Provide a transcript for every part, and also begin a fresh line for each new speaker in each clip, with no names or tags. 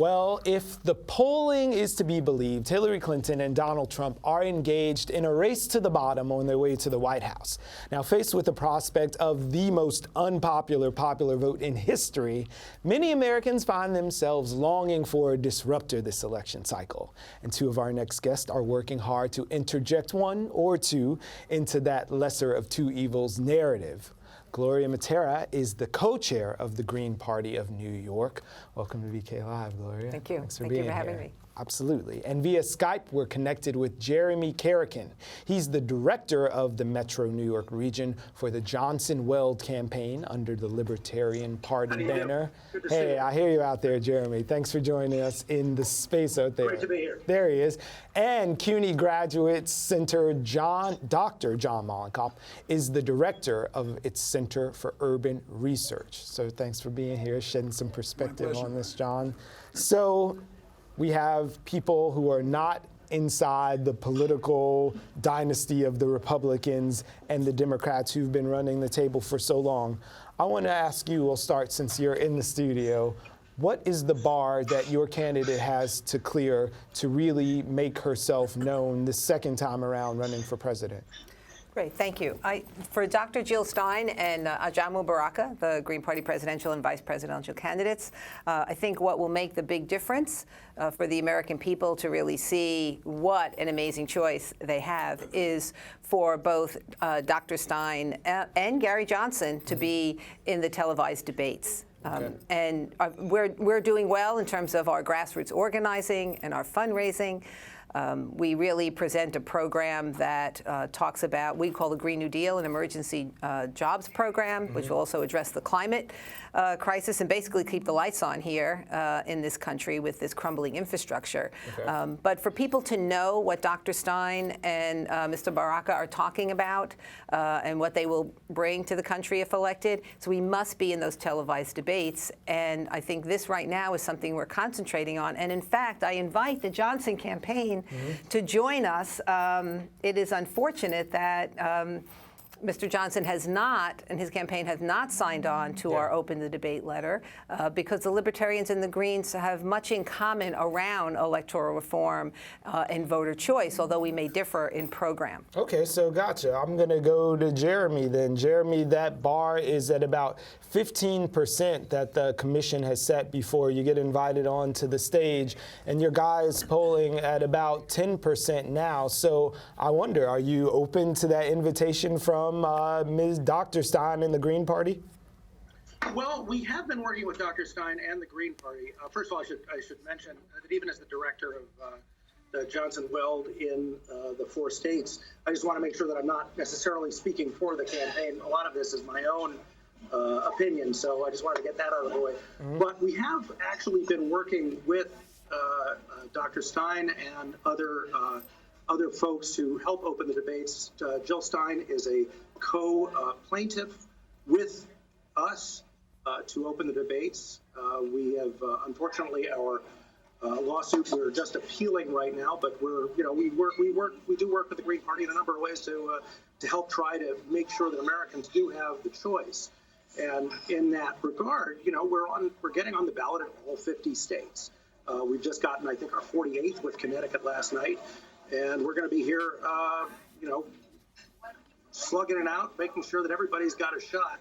Well, if the polling is to be believed, Hillary Clinton and Donald Trump are engaged in a race to the bottom on their way to the White House. Now, faced with the prospect of the most unpopular popular vote in history, many Americans find themselves longing for a disruptor this election cycle. And two of our next guests are working hard to interject one or two into that lesser of two evils narrative. Gloria Mattera is the co-chair of the Green Party of New York. Welcome to BK Live, Gloria.
Thank you.
Thanks for
Thank
being
you for having
here.
me.
Absolutely. And via Skype, we're connected with Jeremy Carrican. He's the director of the Metro New York region for the Johnson Weld campaign under the Libertarian Party banner. Hey, I hear you out there, Jeremy. Thanks for joining us in the space out there.
Great to be here.
There he is. And CUNY Graduate Center, Dr. John Mollenkopf is the director of its Center for Urban Research. So thanks for being here, shedding some perspective on this, John. So we have people who are not inside the political dynasty of the Republicans and the Democrats who've been running the table for so long. I want to ask you, we'll start since you're in the studio, what is the bar that your candidate has to clear to really make herself known the second time around running for president?
Great, thank you. For Dr. Jill Stein and Ajamu Baraka, the Green Party presidential and vice presidential candidates, I think what will make the big difference for the American people to really see what an amazing choice they have is for both Dr. Stein and Gary Johnson to be in the televised debates. And we're doing well in terms of our grassroots organizing and our fundraising. We really present a program that talks about, we call the Green New Deal, an emergency jobs program, which will also address the climate crisis and basically keep the lights on here in this country with this crumbling infrastructure. Okay. But for people to know what Dr. Stein and Mr. Baraka are talking about and what they will bring to the country if elected, so we must be in those televised debates. And I think this right now is something we're concentrating on. And in fact, I invite the Johnson campaign to join us. It is unfortunate that Mr. Johnson has not, and his campaign has not signed on to our Open the Debate letter because the Libertarians and the Greens have much in common around electoral reform and voter choice, although we may differ in program.
Okay, so gotcha. I'm going to go to Jeremy then. Jeremy, that bar is at about 15% that the commission has set before you get invited onto the stage, and your guy is polling at about 10% now. So I wonder, are you open to that invitation from Ms. Dr. Stein and the Green Party?
Well, we have been working with Dr. Stein and the Green Party. First of all, I should mention that even as the director of the Johnson Weld in the 4 states, I just want to make sure that I'm not necessarily speaking for the campaign. A lot of this is my own opinion, so I just wanted to get that out of the way. But we have actually been working with Dr. Stein and other folks to help open the debates. Jill Stein is a co-plaintiff with us to open the debates. We have, unfortunately, our lawsuit we're just appealing right now, but we do work with the Green Party in a number of ways to help try to make sure that Americans do have the choice. And in that regard, we're getting on the ballot in all 50 states. We've just gotten, I think, our 48th with Connecticut last night. And we're going to be here, slugging it out, making sure that everybody's got a shot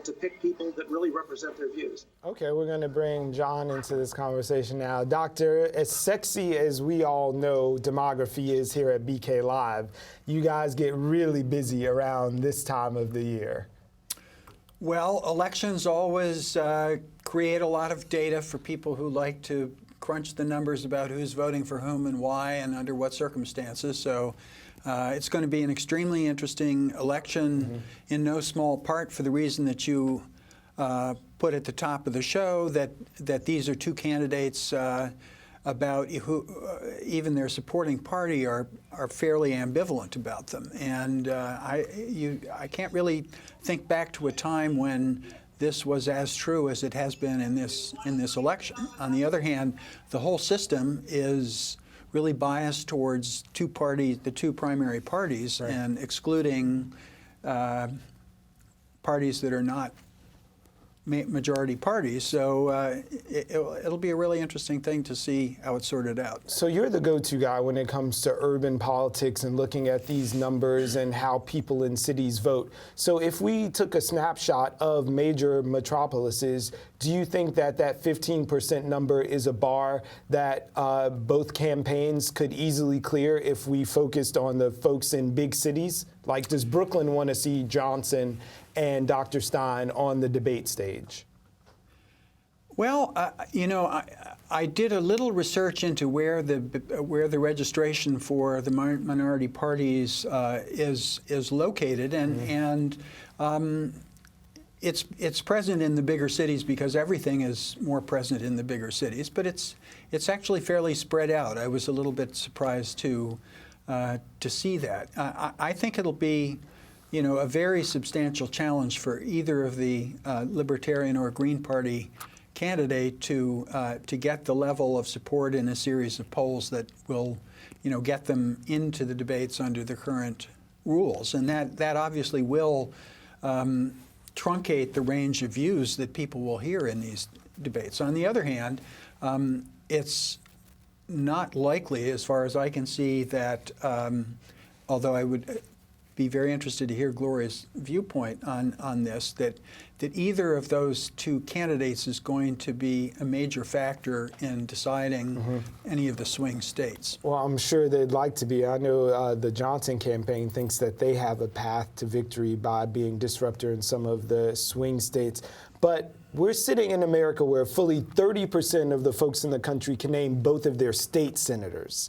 to pick people that really represent their views.
Okay, we're going to bring John into this conversation now. Doctor, as sexy as we all know demography is here at BK Live, you guys get really busy around this time of the year.
Well, elections always create a lot of data for people who like to crunch the numbers about who's voting for whom and why and under what circumstances. So it's going to be an extremely interesting election in no small part for the reason that you put at the top of the show, that these are two candidates about who even their supporting party are fairly ambivalent about them. And I can't really think back to a time when this was as true as it has been in this election. On the other hand, the whole system is really biased towards the two primary parties, right, and excluding parties that are not majority parties. So it'll be a really interesting thing to see how it's sorted out.
So you're the go-to guy when it comes to urban politics and looking at these numbers and how people in cities vote. So if we took a snapshot of major metropolises, do you think that that 15% number is a bar that both campaigns could easily clear if we focused on the folks in big cities? Like, does Brooklyn want to see Johnson and Dr. Stein on the debate stage?
Well, I did a little research into where the registration for the minority parties is located, and it's present in the bigger cities because everything is more present in the bigger cities. But it's actually fairly spread out. I was a little bit surprised to see that. I think it'll be, a very substantial challenge for either of the Libertarian or Green Party candidate to get the level of support in a series of polls that will, get them into the debates under the current rules, and that obviously will truncate the range of views that people will hear in these debates. On the other hand, it's not likely, as far as I can see, that although I would be very interested to hear Gloria's viewpoint on this, that either of those two candidates is going to be a major factor in deciding any of the swing states.
Well, I'm sure they'd like to be. I know the Johnson campaign thinks that they have a path to victory by being disruptor in some of the swing states. But we're sitting in America where fully 30% of the folks in the country can name both of their state senators.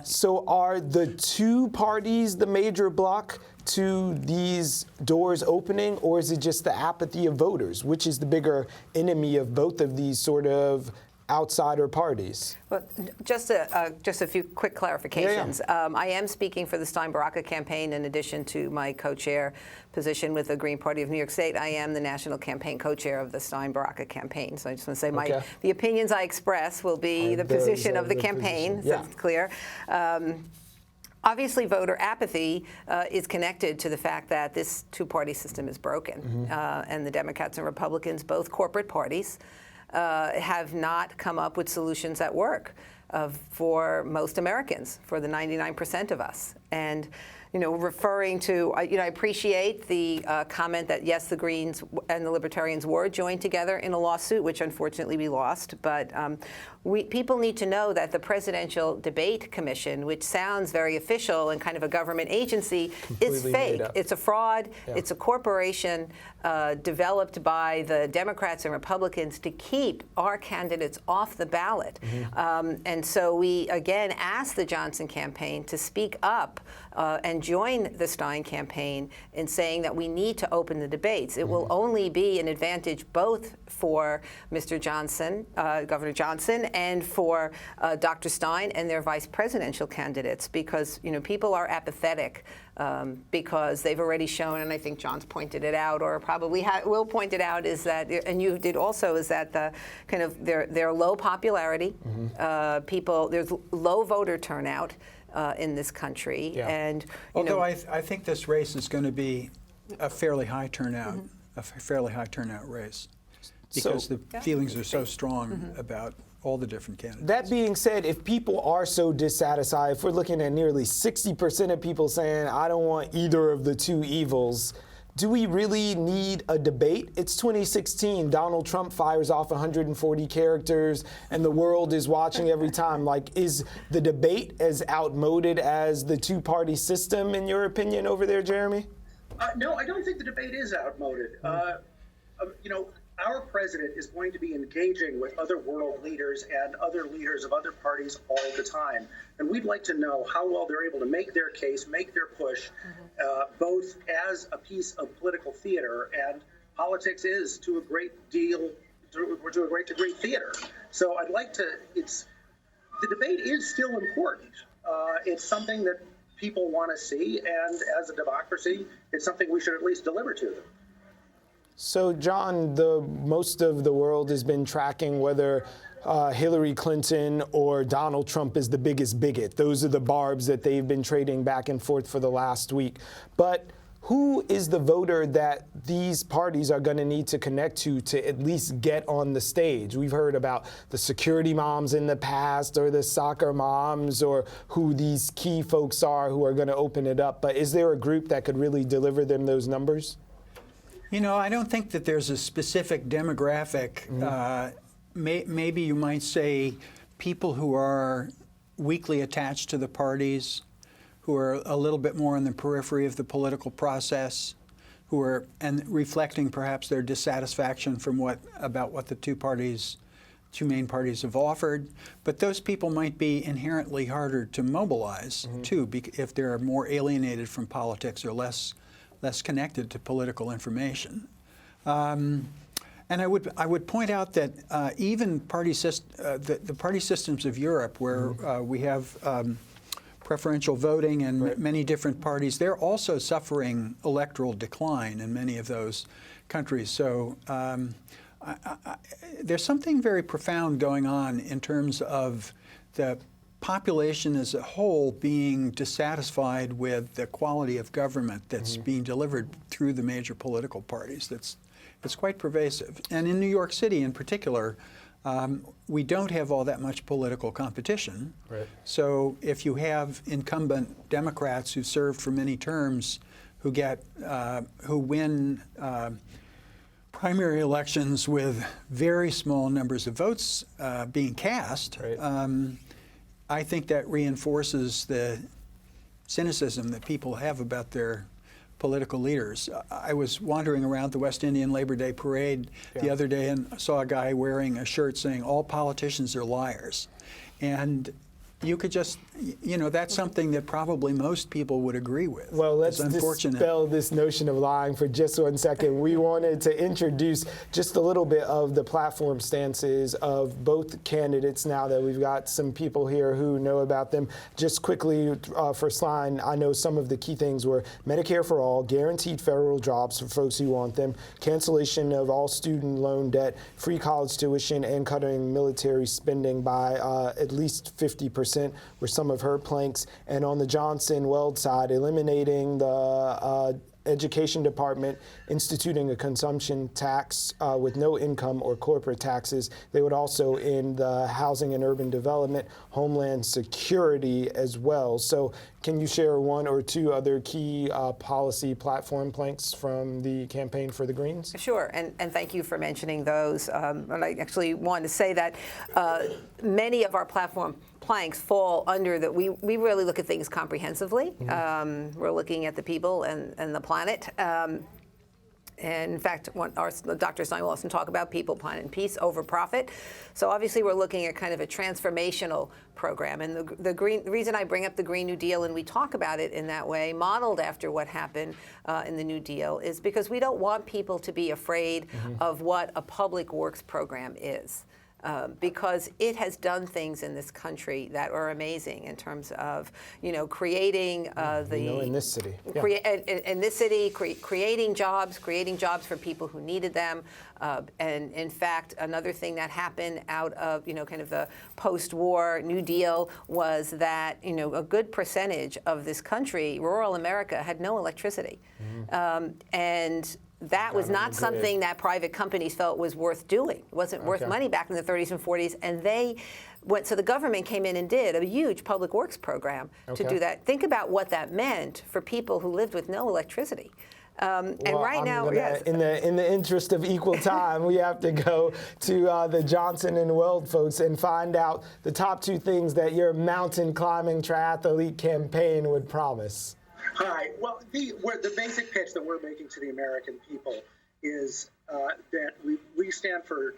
So are the two parties the major block to these doors opening, or is it just the apathy of voters? Which is the bigger enemy of both of these sort of outsider parties?
Well, just a few quick clarifications. I am speaking for the Stein-Baraka campaign in addition to my co-chair position with the Green Party of New York State. I am the national campaign co-chair of the Stein-Baraka campaign. So I just want to say the opinions I express will be the position of the campaign, so it's clear. Obviously, voter apathy is connected to the fact that this two-party system is broken, and the Democrats and Republicans, both corporate parties, have not come up with solutions that work for most Americans, for the 99% of us. And referring to, I appreciate the comment that yes, the Greens and the Libertarians were joined together in a lawsuit, which unfortunately we lost. But people need to know that the Presidential Debate Commission, which sounds very official and kind of a government agency, is fake. It's a fraud. Yeah. It's a corporation developed by the Democrats and Republicans to keep our candidates off the ballot. And so we, again, asked the Johnson campaign to speak up and join the Stein campaign in saying that we need to open the debates. It will only be an advantage both for Mr. Johnson, Governor Johnson, and for Dr. Stein and their vice presidential candidates, because people are apathetic because they've already shown, and I think John's pointed it out, or probably will point it out, is that, and you did also, is that the kind of their low popularity, there's low voter turnout in this country, and
although I think this race is going to be a fairly high turnout, a fairly high turnout race, because the feelings are so strong about all the different candidates.
That being said, if people are so dissatisfied, if we're looking at nearly 60% of people saying, I don't want either of the two evils, do we really need a debate? It's 2016. Donald Trump fires off 140 characters, and the world is watching every time. Like, is the debate as outmoded as the two-party system, in your opinion, over there, Jeremy?
No, I don't think the debate is outmoded. Our president is going to be engaging with other world leaders and other leaders of other parties all the time. And we'd like to know how well they're able to make their case, make their push, both as a piece of political theater, and politics is, to a great degree, theater. So I'd like to, the debate is still important. It's something that people want to see, and as a democracy, it's something we should at least deliver to them.
So, John, most of the world has been tracking whether Hillary Clinton or Donald Trump is the biggest bigot. Those are the barbs that they've been trading back and forth for the last week. But who is the voter that these parties are going to need to connect to at least get on the stage? We've heard about the security moms in the past, or the soccer moms, or who these key folks are who are going to open it up. But is there a group that could really deliver them those numbers?
You know, I don't think that there's a specific demographic. Maybe you might say people who are weakly attached to the parties, who are a little bit more on the periphery of the political process, who are and reflecting perhaps their dissatisfaction from about what the two main parties have offered. But those people might be inherently harder to mobilize too, if they're more alienated from politics or less connected to political information. And I would point out that even the party systems of Europe, where we have preferential voting and many different parties, they're also suffering electoral decline in many of those countries. So there's something very profound going on in terms of the population as a whole being dissatisfied with the quality of government that's being delivered through the major political parties. It's quite pervasive. And in New York City in particular, we don't have all that much political competition.
Right.
So if you have incumbent Democrats who served for many terms, who win primary elections with very small numbers of votes being cast, I think that reinforces the cynicism that people have about their political leaders. I was wandering around the West Indian Labor Day Parade the other day and saw a guy wearing a shirt saying, "All politicians are liars." And you could just, you know, that's something that probably most people would agree with.
Well, let's dispel this notion of lying for just 1 second. We wanted to introduce just a little bit of the platform stances of both candidates now that we've got some people here who know about them. Just quickly for Stein, I know some of the key things were Medicare for all, guaranteed federal jobs for folks who want them, cancellation of all student loan debt, free college tuition, and cutting military spending by at least 50%. Were some of her planks. And on the Johnson-Weld side, eliminating the Education Department, instituting a consumption tax with no income or corporate taxes. They would also end the housing and urban development, homeland security as well. So can you share one or two other key policy platform planks from the campaign for the Greens?
Sure, and thank you for mentioning those. And I actually wanted to say that many of our platform planks fall under that. We really look at things comprehensively. We're looking at the people and the planet. And in fact, Dr. Stein will often talk about people, planet, and peace over profit. So obviously, we're looking at kind of a transformational program. And the reason I bring up the Green New Deal, and we talk about it in that way, modeled after what happened in the New Deal, is because we don't want people to be afraid of what a public works program is. Because it has done things in this country that are amazing in terms of, you know, creating
in this city,
creating jobs for people who needed them, and in fact, another thing that happened out of, you know, kind of the post-war New Deal was that, you know, a good percentage of this country, rural America, had no electricity, and that was not something that private companies felt was worth doing. It wasn't worth money back in the 30s and 40s, and so the government came in and did a huge public works program to do that. Think about what that meant for people who lived with no electricity. And right now,
in the interest of equal time, we have to go to the Johnson and Weld folks and find out the top two things that your mountain climbing triathlete campaign would promise.
Hi. Well, the basic pitch that we're making to the American people is that we stand for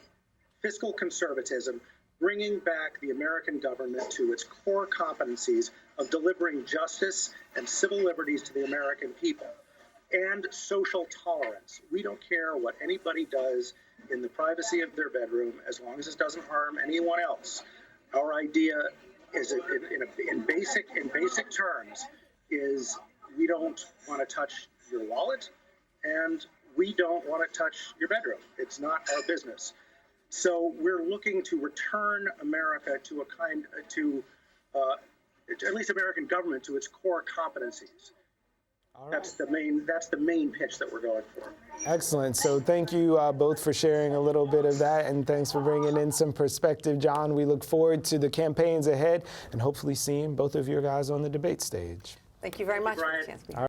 fiscal conservatism, bringing back the American government to its core competencies of delivering justice and civil liberties to the American people, and social tolerance. We don't care what anybody does in the privacy of their bedroom as long as it doesn't harm anyone else. Our idea is, in basic terms, is we don't want to touch your wallet, and we don't want to touch your bedroom. It's not our business. So we're looking to return America to at least American government to its core competencies. That's the main pitch that we're going for.
Excellent. So thank you both for sharing a little bit of that, and thanks for bringing in some perspective, John. We look forward to the campaigns ahead and hopefully seeing both of your guys on the debate stage.
Thank you very much for the
Brian.
chance to be here.